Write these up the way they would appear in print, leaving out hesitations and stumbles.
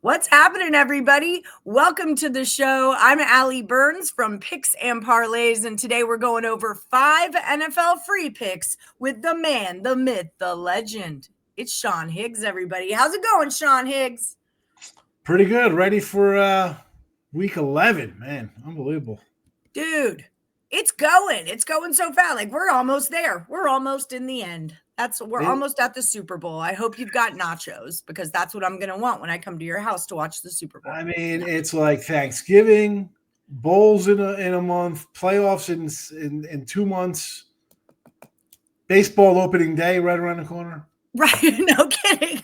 What's happening, everybody? Welcome to the show. I'm Allie Burns from Picks and Parlays, and today we're going over 5 NFL free picks with the man, the myth, the legend. It's Sean Higgs, everybody. How's it going, Sean Higgs? Pretty good. Ready for week 11, man. Unbelievable. Dude, it's going. It's going so fast. Like, we're almost there. We're almost in the end. We're almost at the Super Bowl. I hope you've got nachos because that's what I'm going to want when I come to your house to watch the Super Bowl. I mean, it's like Thanksgiving, bowls in a month, playoffs in 2 months, baseball opening day right around the corner. Right. No kidding.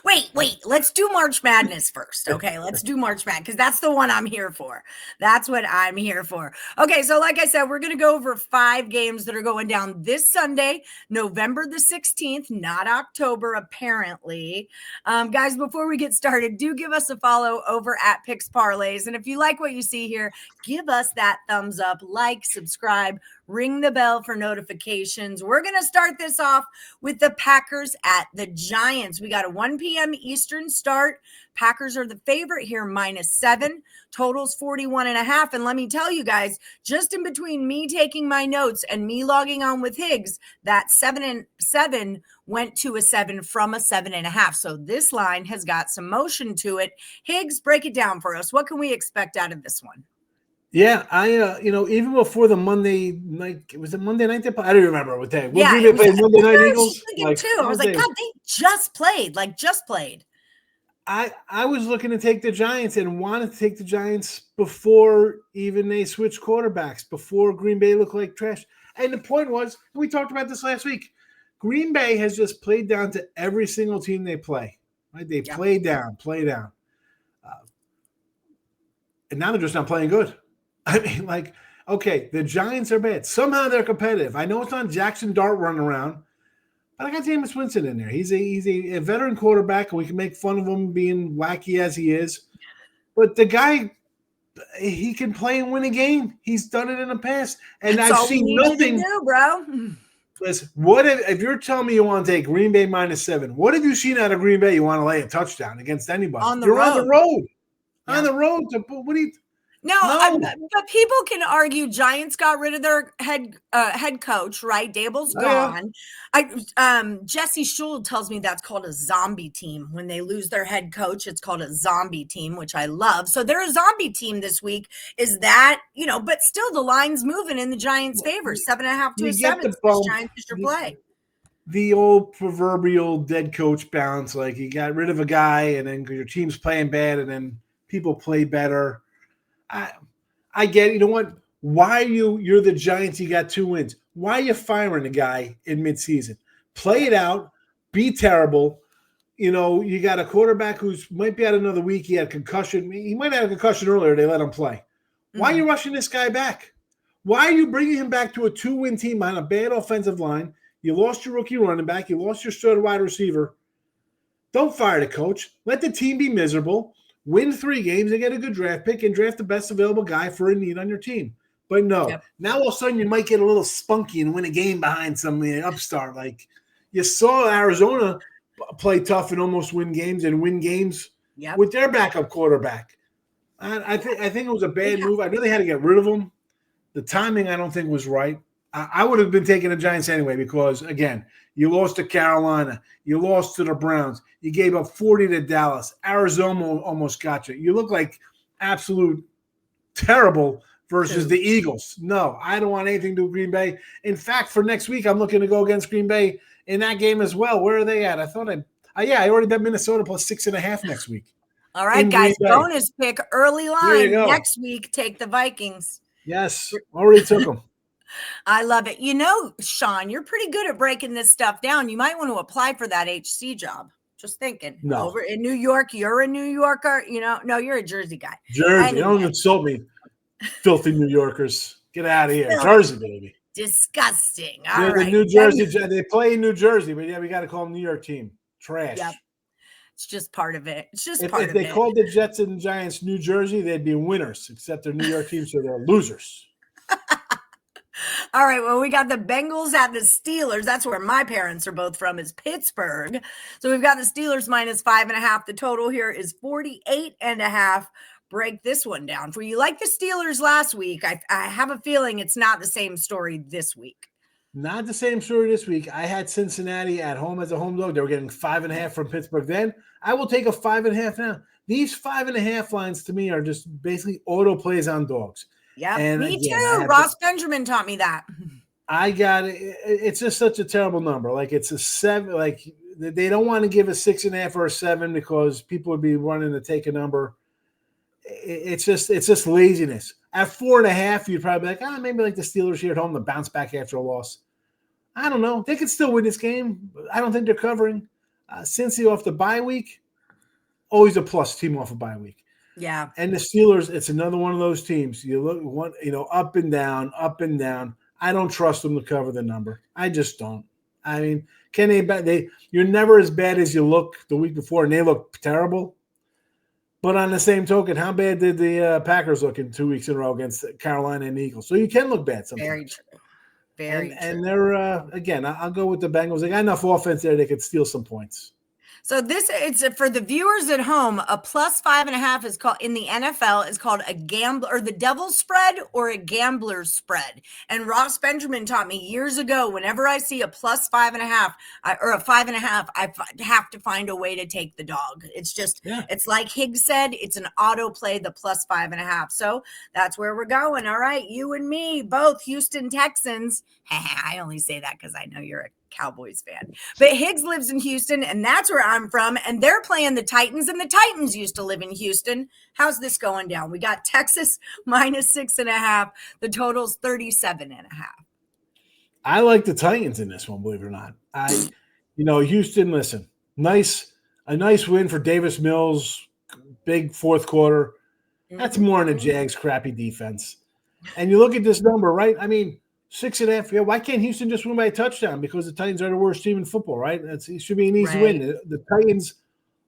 Wait. Let's do March Madness first. Okay. Let's do March Madness because that's the one I'm here for. That's what I'm here for. Okay. So like I said, we're going to go over 5 games that are going down this Sunday, November the 16th, not October, apparently. Guys, before we get started, do give us a follow over at Picks Parlays. And if you like what you see here, give us that thumbs up, like, subscribe, ring the bell for notifications. We're going to start this off with the Packers at the Giants. We got a 1 p.m. Eastern start. Packers are the favorite here, -7. Totals 41.5. And let me tell you guys, just in between me taking my notes and me logging on with Higgs, that 7 went to a 7 from a 7.5. So this line has got some motion to it. Higgs, break it down for us. What can we expect out of this one? Yeah, I even before the Monday night, was it Monday night? I don't remember what day. Yeah, they played Monday night Eagles. I was like, God, they just played. I was looking to take the Giants and wanted to take the Giants before even they switched quarterbacks, before Green Bay looked like trash. And the point was, we talked about this last week, Green Bay has just played down to every single team they play. Right? They play down. And now they're just not playing good. I mean, okay, the Giants are bad. Somehow they're competitive. I know it's not Jackson Dart running around, but I got Jameis Winston in there. He's a veteran quarterback, and we can make fun of him being wacky as he is. But the guy, he can play and win a game. He's done it in the past, and I've seen nothing. You to do, bro. Listen, if you're telling me you want to take Green Bay -7, what have you seen out of Green Bay? You want to lay a touchdown against anybody? On the road. Yeah. On the road. What do you? No. But people can argue Giants got rid of their head coach, right? Dable's gone. Jesse Shule tells me that's called a zombie team. When they lose their head coach, it's called a zombie team, which I love. So they're a zombie team this week. Is that, but still the line's moving in the Giants' favor, 7.5 to a 7. Giants is your play. The old proverbial dead coach bounce, like you got rid of a guy and then your team's playing bad and then people play better. I get it. You know what? Why you're the Giants, you got 2 wins. Why are you firing a guy in midseason? Play it out. Be terrible. You got a quarterback who's might be out another week. He had concussion. He might have had a concussion earlier. They let him play. Why are you rushing this guy back? Why are you bringing him back to a 2-win team on a bad offensive line? You lost your rookie running back. You lost your starter wide receiver. Don't fire the coach. Let the team be miserable. Win 3 games and get a good draft pick and draft the best available guy for a need on your team. But no, Now all of a sudden you might get a little spunky and win a game behind some upstart. Like you saw Arizona play tough and almost win games with their backup quarterback. I think it was a bad move. I know they had to get rid of him. The timing I don't think was right. I would have been taking the Giants anyway because, again, you lost to Carolina. You lost to the Browns. You gave up 40 to Dallas. Arizona almost got you. You look like absolute terrible versus the Eagles. No, I don't want anything to do with Green Bay. In fact, for next week, I'm looking to go against Green Bay in that game as well. Where are they at? I already bet Minnesota plus 6.5 next week. All right, guys, bonus pick, early line. Next week, take the Vikings. Yes, already took them. I love it. Sean, you're pretty good at breaking this stuff down. You might want to apply for that HC job. Just thinking. No. Over in New York, you're a New Yorker. No, you're a Jersey guy. Jersey. Anyway. Don't insult me, filthy New Yorkers. Get out of here. Jersey, baby. Disgusting. All right. The New Jersey. They play in New Jersey, but we got to call them New York team. Trash. Yep. It's just part of it. It's just if, part if of it. If they called the Jets and Giants New Jersey, they'd be winners, except they're New York teams, so they're losers. All right, well, we got the Bengals at the Steelers. That's where my parents are both from, is Pittsburgh. So we've got the Steelers -5.5. The total here is 48.5. Break this one down for you. Like the Steelers last week, I have a feeling it's not the same story this week. Not the same story this week. I had Cincinnati at home as a home dog. They were getting 5.5 from Pittsburgh then. I will take a 5.5 now. These 5.5 lines to me are just basically auto plays on dogs. Yeah, me too. Ross Benjamin taught me that. I got it. It's just such a terrible number. Like it's a 7. Like they don't want to give a 6.5 or a 7 because people would be running to take a number. It's just laziness. At 4.5, you'd probably be like, maybe like the Steelers here at home to bounce back after a loss. I don't know. They could still win this game. I don't think they're covering. Cincy off the bye week, always a plus team off a bye week. Yeah. And the Steelers, it's another one of those teams. You look up and down, up and down. I don't trust them to cover the number. I just don't. I mean, can they? You're never as bad as you look the week before, and they look terrible. But on the same token, how bad did the Packers look in 2 weeks in a row against Carolina and the Eagles? So you can look bad sometimes. Very true. Very true. And they're again, I'll go with the Bengals. They got enough offense there; they could steal some points. So it's for the viewers at home, a +5.5 is called in the NFL is called a gambler or the devil's spread or a gambler's spread. And Ross Benjamin taught me years ago, whenever I see a +5.5 or a 5.5, I have to find a way to take the dog. It's just, It's like Higgs said, it's an auto play, the +5.5. So that's where we're going. All right. You and me, both Houston Texans. I only say that because I know you're a Cowboys fan, but Higgs lives in Houston and that's where I'm from. And they're playing the Titans and the Titans used to live in Houston. How's this going down? We got Texas -6.5. The total's 37.5. I like the Titans in this one, believe it or not. Houston, listen, a nice win for Davis Mills, big fourth quarter. That's more than the Jags' crappy defense. And you look at this number, right? I mean, 6.5. Yeah, why can't Houston just win by a touchdown? Because the Titans are the worst team in football, right? It should be an easy win. The Titans'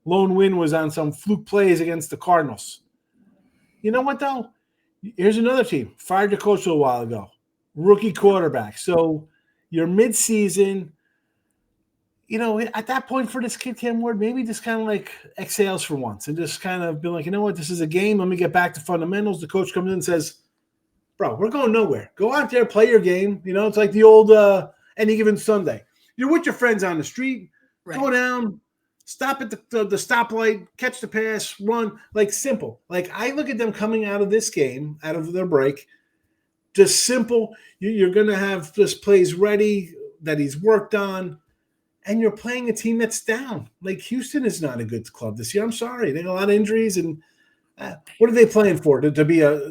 lone win was on some fluke plays against the Cardinals. You know what, though? Here's another team. Fired the coach a little while ago. Rookie quarterback. So you're midseason. At that point for this kid, Cam Ward, maybe just kind of like exhales for once and just kind of be like, you know what, this is a game. Let me get back to fundamentals. The coach comes in and says, bro, we're going nowhere. Go out there, play your game. It's like the old any given Sunday. You're with your friends on the street, go down, stop at the stoplight, catch the pass, run. Like simple. Like I look at them coming out of this game, out of their break, just simple. You're going to have just plays ready that he's worked on, and you're playing a team that's down. Like Houston is not a good club this year. I'm sorry. They got a lot of injuries and what are they playing for? To be an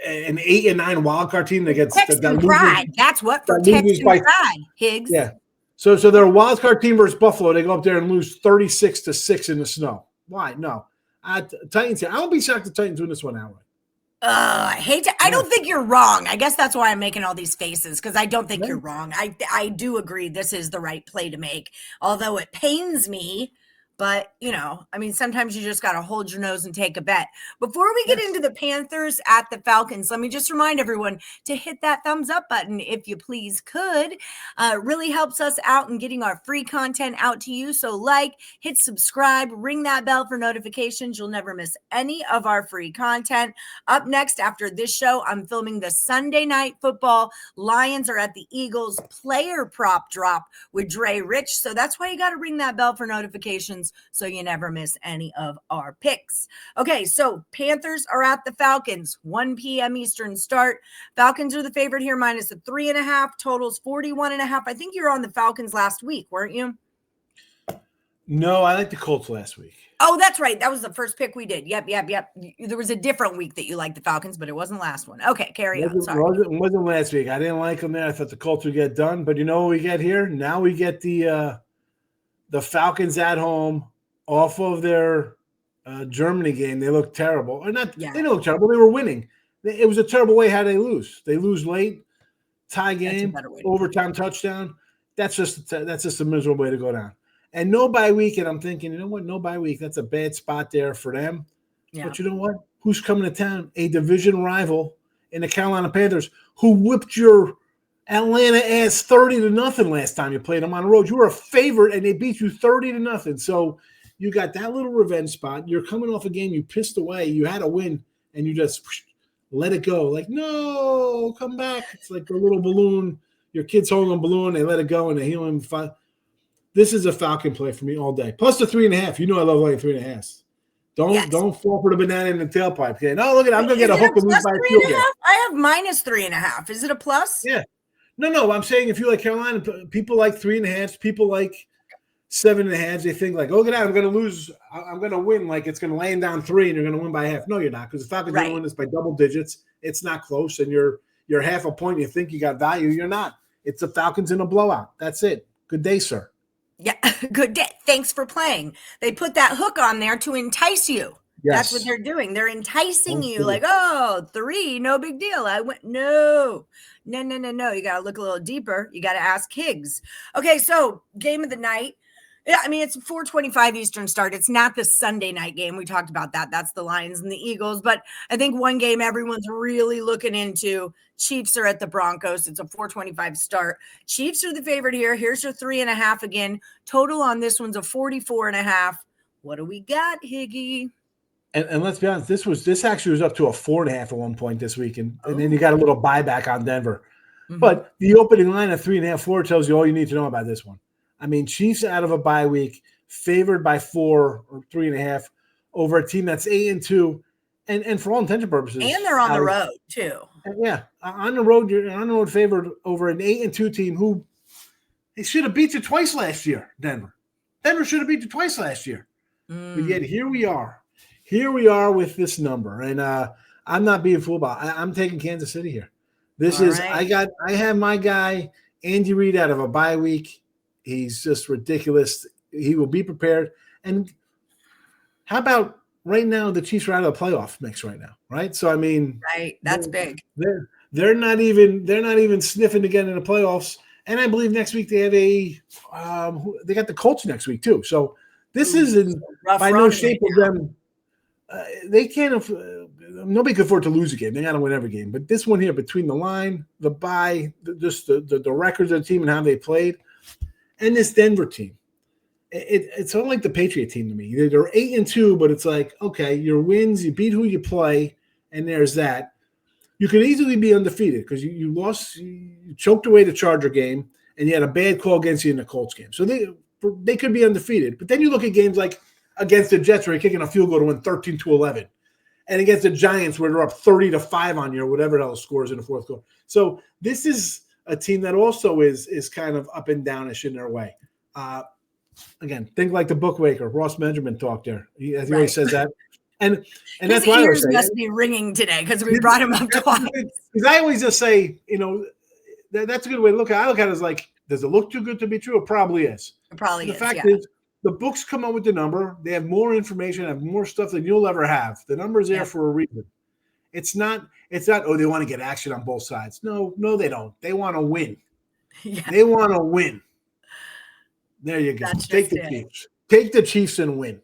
8 and 9 wild card team that gets Texan pride. That's what for Texan pride, Higgs. Yeah. So they're a wild card team versus Buffalo. They go up there and lose 36-6 in the snow. Why? No. Titans. I won't be shocked the Titans win this one outright. I don't think you're wrong. I guess that's why I'm making all these faces because I don't think you're wrong. I do agree this is the right play to make, although it pains me. But, sometimes you just got to hold your nose and take a bet. Before we get into the Panthers at the Falcons, let me just remind everyone to hit that thumbs up button if you please could. It really helps us out in getting our free content out to you. So hit subscribe, ring that bell for notifications. You'll never miss any of our free content. Up next after this show, I'm filming the Sunday Night Football. Lions are at the Eagles player prop drop with Dre Rich. So that's why you got to ring that bell for notifications, so you never miss any of our picks. Okay, so Panthers are at the Falcons, 1 p.m. Eastern start. Falcons are the favorite here, -3.5. Totals 41.5. I think you were on the Falcons last week, weren't you? No, I like the Colts last week. Oh, that's right. That was the first pick we did. Yep. There was a different week that you liked the Falcons, but it wasn't last one. Okay, carry on. Sorry. It wasn't last week. I didn't like them there. I thought the Colts would get done. But you know what we get here? Now we get the Falcons at home off of their Germany game. They look terrible. Or not, They didn't look terrible. They were winning. It was a terrible way how they lose. They lose late, tie game, overtime touchdown. That's just a miserable way to go down. And no bye week, and I'm thinking, you know what? No bye week. That's a bad spot there for them. Yeah. But you know what? Who's coming to town? A division rival in the Carolina Panthers who whipped your Atlanta asked 30-0 last time you played them on the road. You were a favorite, and they beat you 30-0. So you got that little revenge spot. You're coming off a game you pissed away. You had a win, and you just let it go. Like, no, come back. It's like a little balloon. Your kid's holding a balloon. They let it go, and they heal him. This is a Falcon play for me all day. Plus the 3.5. You know I love laying 3.5. Don't fall for the banana in the tailpipe. Okay? No, look at it. I'm going to get a hook and lose by a field goal. I have -3.5. Is it a plus? Yeah. No. I'm saying if you like Carolina, people like 3.5. People like 7.5. They think like, oh, look at that. I'm going to lose. I'm going to win. Like it's going to land down 3 and you're going to win by half. No, you're not, because the Falcons are going to win this by double digits. It's not close, and you're half a point. You think you got value. You're not. It's the Falcons in a blowout. That's it. Good day, sir. Yeah, good day. Thanks for playing. They put that hook on there to entice you. Yes. That's what they're doing. They're enticing you like, oh, 3, no big deal. I went, no. You got to look a little deeper. You got to ask Higgs. Okay, so game of the night. Yeah, I mean, it's 4:25 Eastern start. It's not the Sunday night game. We talked about that. That's the Lions and the Eagles. But I think one game everyone's really looking into, Chiefs are at the Broncos. It's a 4:25 start. Chiefs are the favorite here. Here's your 3.5 again. Total on this one's a 44.5. What do we got, Higgy? And let's be honest, this actually was up to a 4.5 at one point this week. And then you got a little buyback on Denver. Mm-hmm. But the opening line of 3.5, 4 tells you all you need to know about this one. I mean, Chiefs out of a bye week, favored by 4 or 3.5 over a team that's 8-2, and for all intents and purposes, and they're on the road too. Yeah, on the road, you're on the road favored over an 8-2 team who they should have beat you twice last year. Denver should have beat you twice last year, but yet here we are with this number, and I'm not being fooled by. I'm taking Kansas City here. This all is right. I have my guy Andy Reid out of a bye week. He's just ridiculous. He will be prepared. And how about right now the Chiefs are out of the playoff mix right now, right? So I mean, right, that's big. They're not even sniffing to get in the playoffs. And I believe next week they have they got the Colts next week too. So this isn't by no shape of them. They can't. Nobody can afford to lose a game. They got to win every game. But this one here, between the line, the bye, just the records of the team and how they played. And this Denver team, it's sort of like the Patriot team to me. They're 8-2, but it's like, okay, your wins, you beat who you play, and there's that. You could easily be undefeated because you lost, you choked away the Charger game, and you had a bad call against you in the Colts game. So they could be undefeated. But then you look at games like against the Jets where you're kicking a field goal to win 13-11, and against the Giants where they're up 30-5 on you or whatever else scores in the fourth quarter. So this is a team that also is kind of up and downish in their way. Again, think like the bookmaker, Ross Benjamin talked there. He always says that. And that's why ears must be ringing today because we brought him up twice. Because I always just say, that's a good way to look at it. I look at it as like, does it look too good to be true? It probably is. It probably is. The fact is, the books come up with the number. They have more information, have more stuff than you'll ever have. The number's there for a reason. It's not, oh, they want to get action on both sides. No, they don't. They want to win. Yeah. They want to win. There you go. Take the Chiefs. Take the Chiefs and win.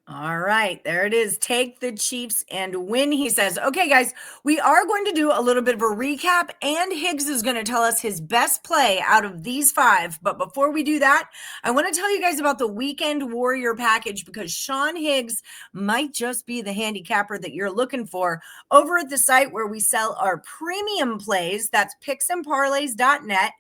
All right, there it is. Take the Chiefs and win, he says. Okay, guys, we are going to do a little bit of a recap, and Higgs is going to tell us his best play out of these 5. But before we do that, I want to tell you guys about the Weekend Warrior package because Sean Higgs might just be the handicapper that you're looking for over at the site where we sell our premium plays. That's picksandparlays.net.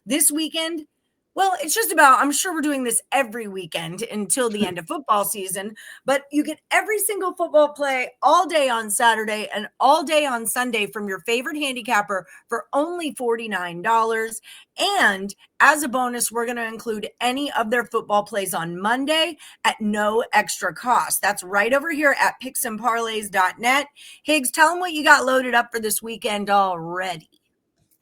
This weekend, well, it's just about, I'm sure we're doing this every weekend until the end of football season, but you get every single football play all day on Saturday and all day on Sunday from your favorite handicapper for only $49. And as a bonus, we're going to include any of their football plays on Monday at no extra cost. That's right over here at picksandparlays.net. Higgs, tell them what you got loaded up for this weekend already.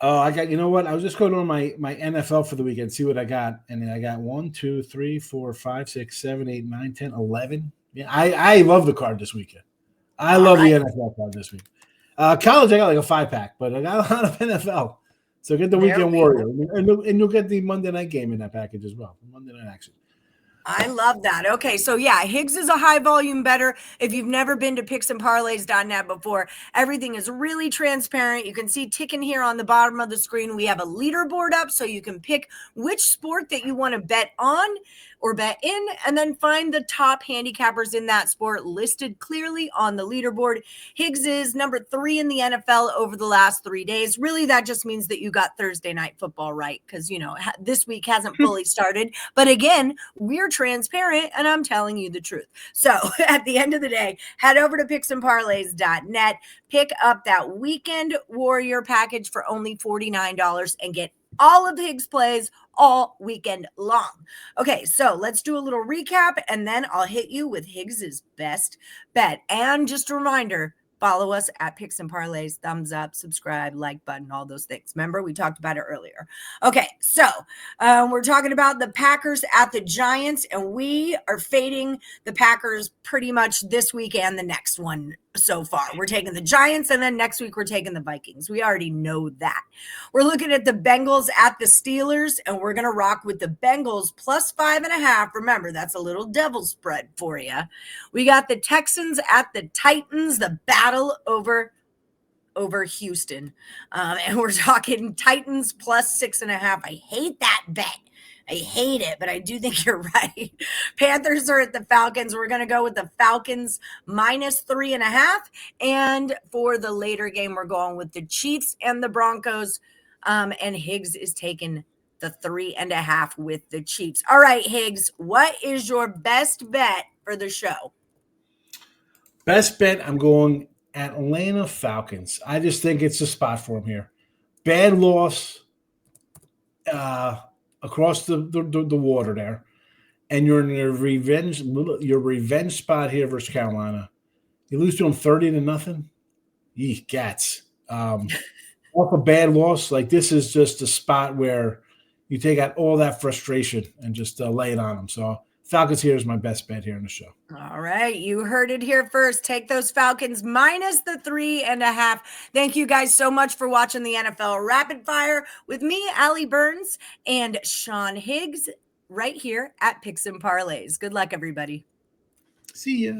Oh, I got, you know what? I was just going on my NFL for the weekend, see what I got. And then I got 1, 2, 3, 4, 5, 6, 7, 8, 9, 10, 11. Yeah, I love the card this weekend. I love the NFL card this week. College, I got like a 5-pack, but I got a lot of NFL. So get the Weekend Warrior. And you'll get the Monday night game in that package as well. Monday night action. I love that. Okay, so yeah, Higgs is a high volume better. If you've never been to picksandparlays.net before, everything is really transparent. You can see ticking here on the bottom of the screen. We have a leaderboard up so you can pick which sport that you want to bet on or bet in, and then find the top handicappers in that sport listed clearly on the leaderboard. Higgs is number 3 in the NFL over the last 3 days. Really, that just means that you got Thursday night football right, because, this week hasn't fully started. But again, we're transparent and I'm telling you the truth. So at the end of the day, head over to picksandparlays.net, pick up that Weekend Warrior package for only $49 and get all of the Higgs plays all weekend long. Okay, so let's do a little recap and then I'll hit you with Higgs's best bet. And just a reminder, follow us at Picks and Parlays, thumbs up, subscribe, like button, all those things. Remember, we talked about it earlier. Okay, so we're talking about the Packers at the Giants, and we are fading the Packers pretty much this week and the next one so far. We're taking the Giants, and then next week we're taking the Vikings. We already know that. We're looking at the Bengals at the Steelers, and we're going to rock with the Bengals plus 5.5. Remember, that's a little devil spread for you. We got the Texans at the Titans, the battle over Houston. And we're talking Titans plus 6.5. I hate that bet. I hate it, but I do think you're right. Panthers are at the Falcons. We're going to go with the Falcons minus 3.5. And for the later game, we're going with the Chiefs and the Broncos. And Higgs is taking the 3.5 with the Chiefs. All right, Higgs, what is your best bet for the show? Best bet, I'm going Atlanta Falcons. I just think it's a spot for them here. Bad loss across the water there, and you're in your revenge spot here versus Carolina. You lose to them 30-0. Yee, gats. Off a bad loss, like this is just a spot where you take out all that frustration and just lay it on them. So Falcons here is my best bet here in the show. All right. You heard it here first. Take those Falcons minus the 3.5. Thank you guys so much for watching the NFL Rapid Fire with me, Allie Burns, and Sean Higgs right here at Picks and Parlays. Good luck, everybody. See ya.